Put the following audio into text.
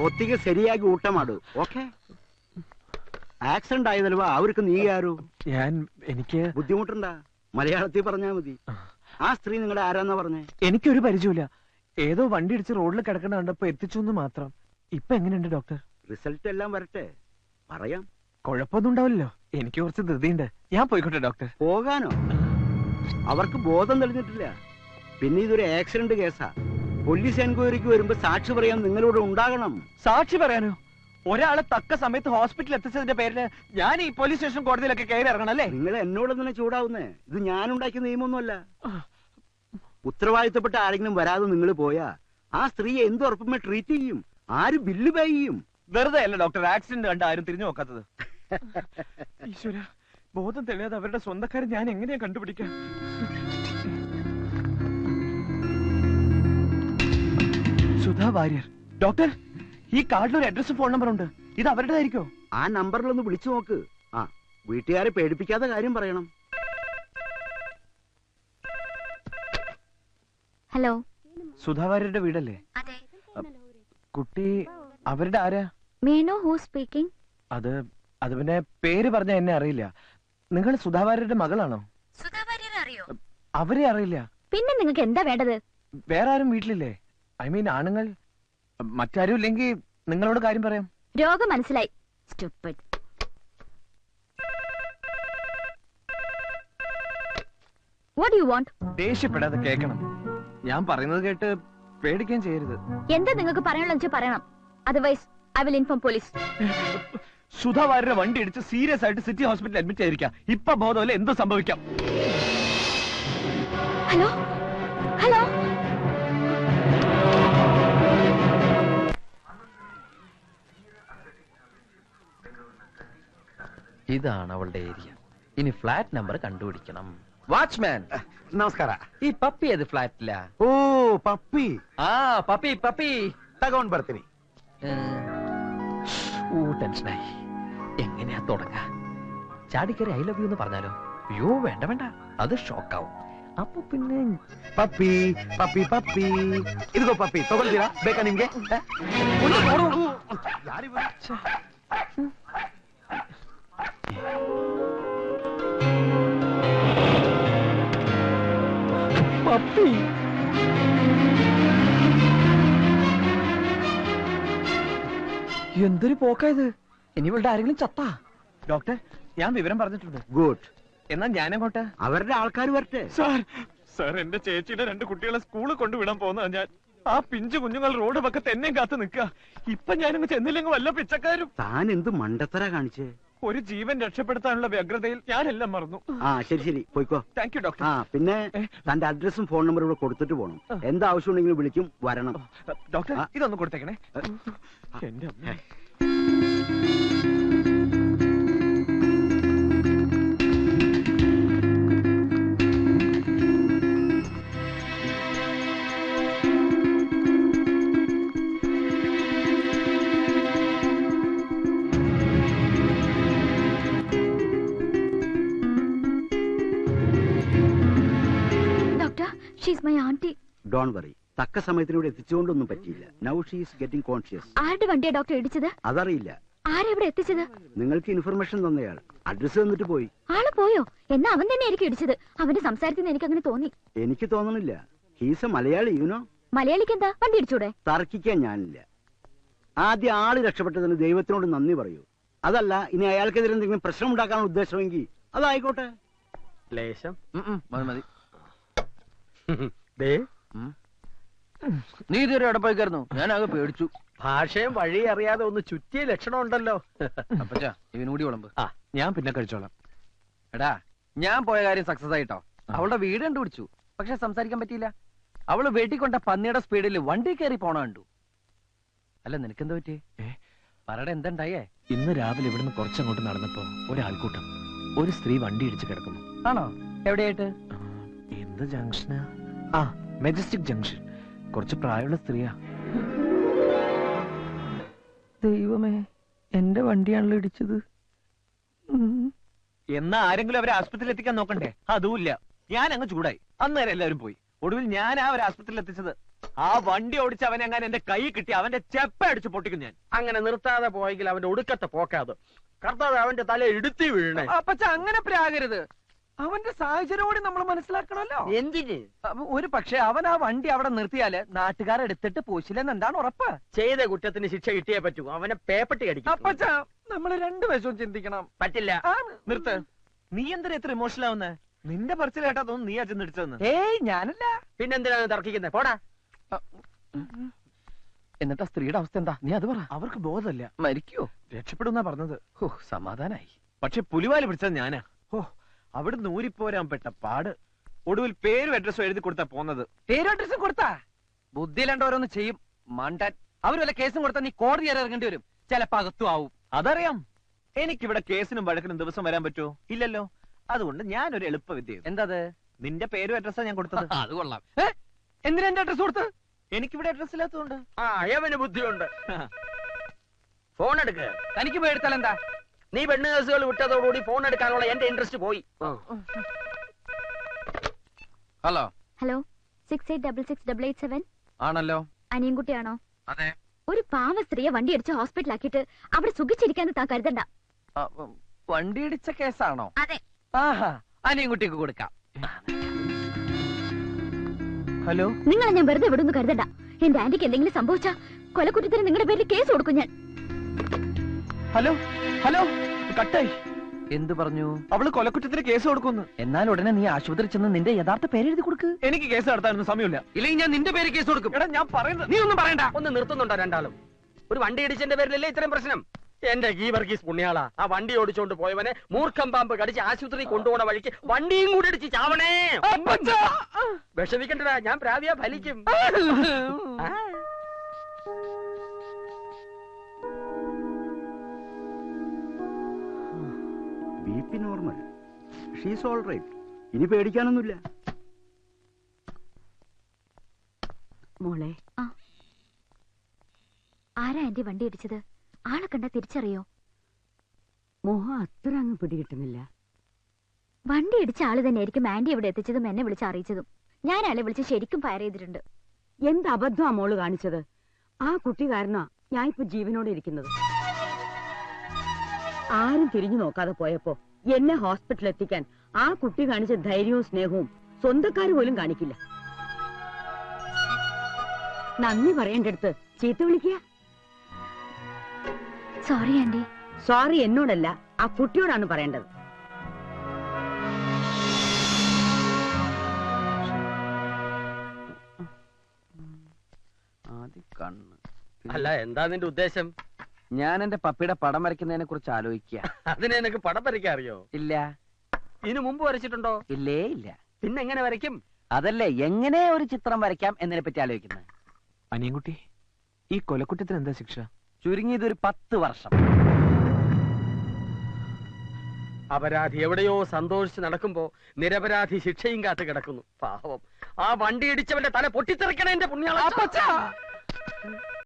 ಹೊತ್ತಿಗೆ ಸರಿಯಾಗಿ ಊಟ ಮಾಡು. ಓಕೆ? ആക്സിഡന്റ് ആയതല്വാ അവർക്ക് നീ ആരോ? എനിക്ക് ബുദ്ധിമുട്ടുണ്ടാ? മലയാളത്തിൽ പറഞ്ഞാ മതി. ആ സ്ത്രീ നിങ്ങളുടെ ആരാന്നാ പറഞ്ഞേ? എനിക്കൊരു പരിചയമില്ല. ഏതോ വണ്ടി ഇടിച്ച് റോഡിൽ കിടക്കണ കണ്ടപ്പോ എത്തിച്ചു എന്ന് മാത്രം. ഇപ്പൊ എങ്ങനെയുണ്ട് ഡോക്ടർ? റിസൾട്ട് എല്ലാം വരട്ടെ, പറയാം. കുഴപ്പമൊന്നും ഉണ്ടാവില്ലല്ലോ. എനിക്ക് കുറച്ച് ധൃതിയുണ്ട്. ഞാൻ പോയിക്കോട്ടെ ഡോക്ടർ? പോകാനോ? അവർക്ക് ബോധം തെളിഞ്ഞിട്ടില്ല. പിന്നെ ഇതൊരു ആക്സിഡന്റ് കേസാ. പോലീസ് എൻക്വയറിക്ക് വരുമ്പോ സാക്ഷി പറയാൻ നിങ്ങളിവിടെ ഉണ്ടാകണം. സാക്ഷി പറയാനോ? ഒരാളെ തക്ക സമയത്ത് ഹോസ്പിറ്റലിൽ എത്തിച്ചതിന്റെ പേരില് ഞാൻ ഈ പോലീസ് സ്റ്റേഷൻ കോടതിയിലൊക്കെ കയറി ഇറങ്ങണം അല്ലേ? നിങ്ങൾ എന്നോട് തന്നെ ചൂടാവുന്നേ. ഇത് ഞാനുണ്ടാക്കിയ നിയമമൊന്നുമല്ല. ഉത്തരവാദിത്തപ്പെട്ട ആരെങ്കിലും വരാതെ നിങ്ങൾ പോയാ ആ സ്ത്രീയെ എന്ത് ഉറപ്പുമേ ട്രീറ്റ് ചെയ്യും? ആര് ബില്ല് പേ ചെയ്യും? വെറുതെ അല്ല ഡോക്ടർ ആക്സിഡന്റ് കണ്ട് ആരും തിരിഞ്ഞു നോക്കാത്തത്. ഈശ്വര, ബോധം തെളിയാതെ അവരുടെ സ്വന്തക്കാരെ ഞാൻ എങ്ങനെയാ കണ്ടുപിടിക്കാം? സുധാ വാര്യർ. ഡോക്ടർ, ഈ കാർഡിൽ ഒരു അഡ്രസ്സും ഫോൺ നമ്പറും ഉണ്ട്. ഇത് അവരുടേതായിരിക്കോ? ആ നമ്പറിലൊന്ന് വിളിച്ചു നോക്ക്. ആ, വീട്ടുകാരെ പേടിപ്പിക്കാത്ത കാര്യം പറയണം. ഹലോ, സുധാ വാര്യരുടെ വീടല്ലേ? അതെ. കുട്ടി അവരുടെ ആരാ? Menon who speaking? അത് പിന്നെ പേര് പറഞ്ഞ എന്നെ അറിയില്ല. നിങ്ങൾ സുധാ വാര്യരുടെ മകളാണോ? സുധാ വാര്യരെ അറിയോ? അവരെ അറിയില്ല. പിന്നെ നിങ്ങൾക്ക് എന്താ വേണ്ടത്? വേറെ ആരും വീട്ടിലില്ലേ? ഐ മീൻ ആണുങ്ങൾ. മറ്റാരും ഇല്ലെങ്കിൽ നിങ്ങളോട് കാര്യം പറയാം. രോഗം മനസ്സിലായി. Stupid. What do you want? ദേഷ്യപ്പെടാതെ കേൾക്കണം. ഞാൻ പറയുന്നത് കേട്ട് പേടിക്കുകയും ചെയ്യരുത്. എന്താ നിങ്ങൾക്ക് പറയാനുള്ള പറയണം. Otherwise I will inform police. Sudha വാര്യരുടെ വണ്ടി ഇടിച്ച് സീരിയസ് ആയിട്ട് സിറ്റി ഹോസ്പിറ്റലിൽ അഡ്മിറ്റ് ആയിരിക്കാം. ഇപ്പൊ ബോധമല്ല, എന്ത് സംഭവിക്കാം? Hello hello. ഇതാണ് അവളുടെ ഏരിയ. ഇനി ഫ്ലാറ്റ് നമ്പർ കണ്ടുപിടിക്കണം. വാച്ച്മാൻ നമസ്കാര. ഈ പപ്പി ഏത് ഫ്ലാറ്റില? ഓ, പപ്പി. ആ പപ്പി പപ്പി തകോൺ ബർത്തിനി. ടെൻഷനായി. എങ്ങനെയാ തുടങ്ങാ? ചാടിക്കറി ഐ ലവ് യു എന്ന് പറഞ്ഞാലോ? അയ്യോ വേണ്ട വേണ്ട, അത് ഷോക്കാവും. അപ്പൊ പിന്നെ പപ്പി പപ്പി പപ്പി. ഇതുകോ പപ്പി തಗೊಳ್ತೀರಾ? ಬೇಕಾ ನಿಮ್ಗೆ? പപ്പി. എന്തൊരു പോക്കായത്. ഇനി ഇവളുടെ ആരെങ്കിലും ചത്താ? ഡോക്ടർ, ഞാൻ വിവരം പറഞ്ഞിട്ടുണ്ട്. ഗുഡ്. എന്നാ ഞാനങ്ങോട്ട്. അവരുടെ ആൾക്കാർ വരട്ടെ. സാർ എന്റെ ചേച്ചിയുടെ 2 കുട്ടികളെ സ്കൂളിൽ കൊണ്ടുവിടാൻ പോകുന്ന ഞാൻ. ആ പിഞ്ചു കുഞ്ഞുങ്ങൾ റോഡ് പക്കത്ത് എന്നെയും കാത്തു നിൽക്കുക. ഇപ്പൊ ഞാനങ്ങ് ചെന്നില്ലെങ്കിൽ വല്ല പിച്ചക്കാരും. താൻ എന്ത് മണ്ടത്തര കാണിച്ചേ? ഒരു ജീവൻ രക്ഷപ്പെടുത്താനുള്ള വ്യഗ്രതയിൽ ഞാനെല്ലാം മറന്നു. ആ ശരി ശരി, പോയിക്കോ. Thank you doctor. ആ പിന്നെ തന്റെ അഡ്രസ്സും ഫോൺ നമ്പറും ഇവിടെ കൊടുത്തിട്ട് പോകണം. എന്താവശ്യം ഉണ്ടെങ്കിലും വിളിക്കും, വരണം. ഡോക്ടർ, ഇതൊന്ന് കൊടുത്തേക്കണേ. എന്റെ അമ്മ. She's my auntie. Don't worry. തക്ക സമയത്തിന് ഇവിടെ എത്തിച്ചുകൊണ്ടൊന്നും പറ്റിയില്ല. Now she is getting conscious. ആരുടെ വണ്ടിയാ ഡോക്ടർ ഇടിച്ചത്? അതറിയില്ല. ആരെവിടെ എത്തിച്ചത്? നിങ്ങൾക്ക് ഇൻഫർമേഷൻ തന്നയാൾ അഡ്രസ് തന്നിട്ട് പോയി. ആള് പോയോ? എന്നാ അവൻ തന്നെ ആയിരിക്കും ഇടിച്ചത്. അവന്റെ സംസാരത്തിൽ നിന്ന് എനിക്ക് അങ്ങനെ തോന്നി. എനിക്ക് തോന്നണില്ല. He's A Malayali, you know. മലയാളിക്ക് എന്താ വണ്ടി ഇടിച്ചൂടെ? തർക്കിക്കാൻ ഞാനില്ല. ആദ്യം ആള് രക്ഷപ്പെട്ടതിന് ദൈവത്തിനോട് നന്ദി പറയൂ. അതല്ല, ഇനി അയാൾക്കെതിരെ എന്തെങ്കിലും പ്രശ്നം ഉണ്ടാക്കാനുള്ള ഉദ്ദേശമെങ്കിൽ അതായിക്കോട്ടെ. ലേശം മതി. നീ ഇതുവരെ എവിടെ പോയിക്കായിരുന്നു? ഞാനാകെ പേടിച്ചു. ഭാഷയും വഴി അറിയാതെ ഒന്ന് ചുറ്റിയ ലക്ഷണം ഉണ്ടല്ലോ. അപ്പച്ചാ ഇവനൂടി വിളമ്പ്. ഞാൻ പിന്നെ കഴിച്ചോളാം. എടാ, ഞാൻ പോയ കാര്യം സക്സസ് ആയിട്ടോ. അവളുടെ വീട് കണ്ടുപിടിച്ചു, പക്ഷെ സംസാരിക്കാൻ പറ്റിയില്ല. അവള് വെട്ടിക്കൊണ്ട പന്നിയുടെ സ്പീഡിൽ വണ്ടി കയറി പോണ കണ്ടു. അല്ല, നിനക്കെന്താ പറ്റി? പറയുടെ എന്തുണ്ടായേ? ഇന്ന് രാവിലെ ഇവിടുന്ന് കുറച്ചങ്ങോട്ട് നടന്നപ്പോ ഒരാൾക്കൂട്ടം, ഒരു സ്ത്രീ വണ്ടി ഇടിച്ച് കിടക്കുന്നു. ആണോ? എവിടെയായിട്ട്? എന്ത് ജംഗ്ഷനാ? ആ, മെജസ്റ്റിക് ജംഗ്ഷൻ. കുറച്ച് പ്രായമുള്ള സ്ത്രീയാ. ദൈവമേ, എന്റെ വണ്ടിയാണല്ലോ ഇടിച്ചത്. എന്നാ ആരെങ്കിലും അവരെ ആസ്പത്രിയിൽ എത്തിക്കാൻ നോക്കണ്ടേ? അതുമില്ല. ഞാൻ അങ്ങ് ചൂടായി. അന്നേരം എല്ലാവരും പോയി. ഒടുവിൽ ഞാൻ ആ ഒരു ആസ്പത്രിയിൽ എത്തിച്ചത്. ആ വണ്ടി ഓടിച്ച് അവനെ അങ്ങനെ എന്റെ കൈ കിട്ടി അവന്റെ ചെപ്പ അടിച്ച് പൊട്ടിക്കും ഞാൻ. അങ്ങനെ നിർത്താതെ പോയെങ്കിൽ അവന്റെ ഒടുക്കത്തെ പോക്കാത്. കർത്താവ് അവന്റെ തല ഇടുത്തി വീഴണേ. അപ്പച്ച അങ്ങനെ പ്രാകരുത്. അവന്റെ സാഹചര്യം കൂടി നമ്മൾ മനസ്സിലാക്കണമല്ലോ. എന്തിന്? ഒരു പക്ഷെ അവൻ ആ വണ്ടി അവിടെ നിർത്തിയാല് നാട്ടുകാരെടുത്തിട്ട് പോശില്ലെന്ന് എന്താണ് ഉറപ്പ്? ചെയ്ത കുറ്റത്തിന് ശിക്ഷ കിട്ടിയേ പറ്റൂ. അവനെ പേപ്പട്ടി അടിക്കും. അപ്പച്ച നമ്മൾ രണ്ടുവശവും ചിന്തിക്കണം. പറ്റില്ല. നിർത്ത്. നീ എന്തിനാ എത്ര ഇമോഷണൽ ആവുന്നേ? നിന്റെ പറച്ചിൽ കേട്ടാ തോന്നുന്നു നീ അച്ഛൻ ഇടിച്ചതെന്ന്. ഏയ് ഞാനല്ല. പിന്നെന്തിനാണ് തർക്കിക്കുന്നത്? പോടാ. എന്നിട്ട് ആ സ്ത്രീയുടെ അവസ്ഥ എന്താ? നീ അത് പറ. അവർക്ക് ബോധമല്ല. മരിക്കോ? രക്ഷപ്പെടുന്നാ പറഞ്ഞത്. ഓ സമാധാനായി. പക്ഷെ പുലിവാല് പിടിച്ചത് ഞാനാ. ഓ അവിടുന്ന് ഊരിപ്പോരാൻ പെട്ട പാട്. ഒടുവിൽ പേരും അഡ്രസ്സും എഴുതി കൊടുത്താ പോന്നത്. പേരും അഡ്രസ്സും കൊടുത്താ ബുദ്ധിയിലാണ്ട് ഓരോന്ന് ചെയ്യും. മണ്ടൻ. അവര് വല്ല കേസും കൊടുത്താൽ നീ കോടതി വരെ ഇറങ്ങേണ്ടി വരും. ചിലപ്പോ അകത്തും ആവും. അതറിയാം. എനിക്കിവിടെ കേസിനും വഴക്കിനും ദിവസം വരാൻ പറ്റുമോ? ഇല്ലല്ലോ. അതുകൊണ്ട് ഞാനൊരു എളുപ്പ വിദ്യ. എന്തത്? നിന്റെ പേരും അഡ്രസ്സാ ഞാൻ കൊടുത്തത്. അത് കൊള്ളാം. എന്തിനാ എന്റെ അഡ്രസ് കൊടുത്ത്? എനിക്കിവിടെ അഡ്രസ് ഇല്ലാത്തതുകൊണ്ട്. അവന് ബുദ്ധിയുണ്ട്. ഫോൺ എടുക്ക്. തനിക്ക് പേടിത്താൽ എന്താ? നീ പെണ്ണ് കേസുകൾ വിട്ടതോടുകൂടി ഫോൺ എടുക്കാനുള്ള എന്റെ ഇൻട്രസ്റ്റ് പോയി. ഹലോ. ഹലോ 68668887 ആണല്ലോ. അനിയൻകുട്ടിയാണോ? അതെ. ഒരു പാവ സ്ത്രീയെ വണ്ടി അടിച്ച് ഹോസ്പിറ്റലാക്കിയിട്ട് അവിടെ സുഖിച്ചിരിക്കാന്ന് താൻ കരുതണ്ട. വണ്ടി ഇടിച്ച കേസാണോ? അതെ. ആഹാ അനിയൻകുട്ടിക്ക് കൊടുക്കാം. ഹലോ. നിങ്ങളെ ഞാൻ വെറുതെ വിടുന്നു കരുതണ്ട. എന്റെ ആന്റിക്ക് എന്തെങ്കിലും സംഭവിച്ചാ കൊലക്കുറ്റത്തിന് നിങ്ങളുടെ പേരിൽ കേസ് കൊടുക്കും ഞാൻ. Hello hello. കട്ടായി. എന്തു പറഞ്ഞു? അവള് കൊലക്കുറ്റത്തിന് കേസ് കൊടുക്കുന്നു. എന്നാൽ ഉടനെ നീ ആശുപത്രി ചെന്ന് നിന്റെ യഥാർത്ഥ പേരെഴുതി കൊടുക്ക്. എനിക്ക് കേസ് നടത്താനൊന്നും സമയമില്ല. ഇല്ലെങ്കിൽ ഞാൻ നിന്റെ പേര് കേസ് കൊടുക്കും. എടാ ഞാൻ പറയുന്നത് നീ ഒന്നും പറയണ്ട. ഒന്ന് നിർത്തുന്നുണ്ടോ രണ്ടാളും? ഒരു വണ്ടി ഇടിച്ചതിന്റെ പേരിലല്ലേ ഇത്രയും പ്രശ്നം? എന്റെ ഗീവർഗീസ് പുണ്യാളാ. ആ വണ്ടി ഓടിച്ചോണ്ട് പോയവനെ മൂർഖം പാമ്പ് കടിച്ച് ആശുപത്രി കൊണ്ടുപോണ വഴിക്ക് വണ്ടിയും കൂടി ഇടിച്ച് ചാവണേ. വിഷമിക്കണ്ടടാ, ഞാൻ പ്രാവിയാ ഫലിക്കും. BP normal. She's all right. ഇനി പേടിക്കാനൊന്നുമില്ല. മോളെ. ആരാ ആന്റി വണ്ടി ഇടിച്ചത്? ആളെ കണ്ടാ തിരിച്ചറിയോ? മോഹം അത്ര അങ്ങ് പിടികിട്ടുന്നില്ല. വണ്ടി ഇടിച്ച ആള് തന്നെയായിരിക്കും ആന്റി ഇവിടെ എത്തിച്ചതും എന്നെ വിളിച്ച് അറിയിച്ചതും. ഞാൻ ആളെ വിളിച്ച് ശരിക്കും ഫയർ ചെയ്തിട്ടുണ്ട്. എന്ത് അബദ്ധമാ മോള് കാണിച്ചത്? ആ കുട്ടി കാരണമാ ഞാൻ ഇപ്പൊ ജീവനോടെ ഇരിക്കുന്നത്. ആരും തിരിഞ്ഞു നോക്കാതെ പോയപ്പോ എന്നെ ഹോസ്പിറ്റലിൽ എത്തിക്കാൻ ആ കുട്ടി കാണിച്ച ധൈര്യവും സ്നേഹവും സ്വന്തക്കാര് പോലും കാണിക്കില്ല. നന്ദി പറയേണ്ടടുത്ത് ചീത്ത വിളിക്കുക. Sorry aunty. സോറി എന്നോടല്ല, ആ കുട്ടിയോടാണ് പറയേണ്ടത്. അല്ല, എന്താ നിന്റെ ഉദ്ദേശം? ഞാൻ എന്റെ പപ്പിയുടെ പടം വരയ്ക്കുന്നതിനെ കുറിച്ച് ആലോചിക്കുക. അതിനെ എനിക്ക് പടം വരയ്ക്കാൻ അറിയോ? ഇല്ല. ഇതിനു മുമ്പ് വരച്ചിട്ടുണ്ടോ? ഇല്ലേ ഇല്ല. പിന്നെ എങ്ങനെ വരയ്ക്കും? അതല്ലേ എങ്ങനെ ഒരു ചിത്രം വരയ്ക്കാം എന്നതിനെ പറ്റി ആലോചിക്കുന്നത്. അനിയൻകുട്ടി, ഈ കൊലക്കുറ്റത്തിന് എന്താ ശിക്ഷ? ചുരുങ്ങിയത് ഒരു 10 വർഷം. അപരാധി എവിടെയോ സന്തോഷിച്ച് നടക്കുമ്പോ നിരപരാധി ശിക്ഷയും കാത്ത് കിടക്കുന്നു. പാവം, ആ വണ്ടി ഇടിച്ചവന്റെ തല പൊട്ടിത്തെറിക്കണ എന്റെ പുണ്യാള.